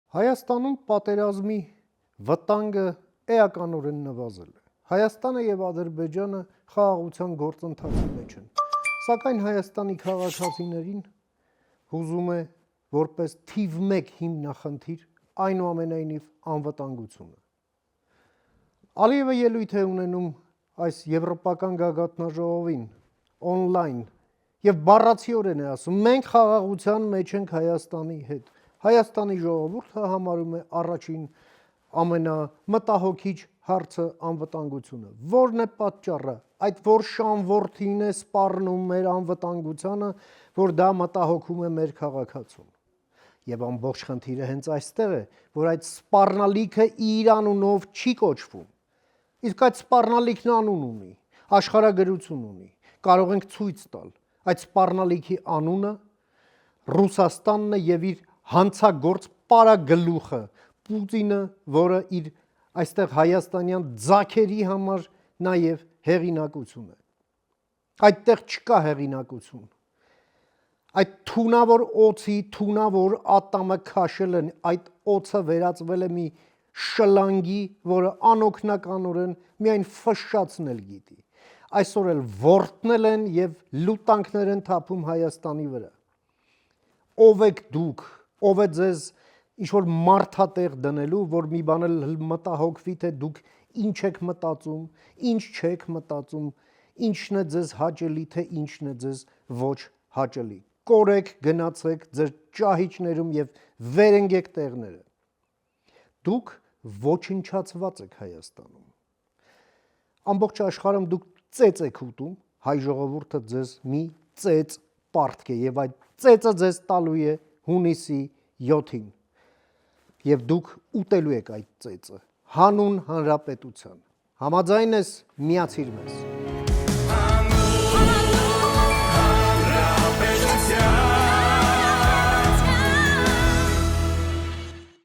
Հայաստանում պատերազմի վտանգը էականորեն նվազել է։ Հայաստանը եւ Ադրբեջանը խաղաղության գործընթացի մեջ են, սակայն Հայաստանի քաղաքացիներին հուզում է որպես թիվ 1 հիմնախնդիր այնուամենայնիվ անվտանգությունը։ Ալիևը ելույթ է ունենում այս եվրոպական գագաթնաժողովին օնլայն եւ բառացիորեն է ասում մենք խաղաղության մեջ ենք Հայաստանի հետ։ Հայաստանի ժողովուրդը համարում է առաջին ամենամտահոգիչ հարցը անվտանգությունը։ Որն է պատճառը, այդ որ շանվորդին է սպառնում մեր անվտանգությանը, որ դա մտահոգում է մեր քաղաքացուն։ Եվ ամբողջ խնդիրը հենց այստեղ է, որ այդ սպառնալիքը իր անունով չի կոչվում։ Իսկ այդ սպառնալիքն անուն ունի, աշխարհագրություն ունի, կարող ենք ցույց տալ։ Այդ սպառնալիքի անունը Ռուսաստանն է եւ իր հանցագործ պարագլուխը Պուտինը, որը իր այստեղ հայաստանյան ձագերի համար նաև հեղինակություն է։ Այդտեղ չկա հեղինակություն։ Այդ թունավոր օծի, թունավոր ատամը քաշել են, այդ օծը վերածվել է մի շլանգի, որը անօգնականորեն միայն ֆշշացնել գիտի։ Այսօր էլ ворտնել են եւ լուտանքներ են թափում Հայաստանի վրա։ Ով եք դուք, ով է ձեզ ինչ-որ մարդատեղ դնելու, որ մի բան էլ մտահոգվի, թե դուք ինչ եք մտածում, ինչ չեք մտածում, ինչն է ձեզ հաճելի, թե ինչն է ձեզ ոչ հաճելի։ Կորեք, գնացեք ձեր ճահիճներում եւ վերընկեք տեղները։ Դուք ոչնչացված եք Հայաստանում։ Ամբողջ աշխարհում դուք ծեծ եք ուտում, հայ ժողովուրդը ձեզ մի ծեծ պարտք է եւ այդ ծեծը ձեզ տալու է հունիսի 7-ին եւ դուք ուտելու եք այդ ծեծը հանուն հանրապետության։ Համաձայն ես, միացիր մեզ։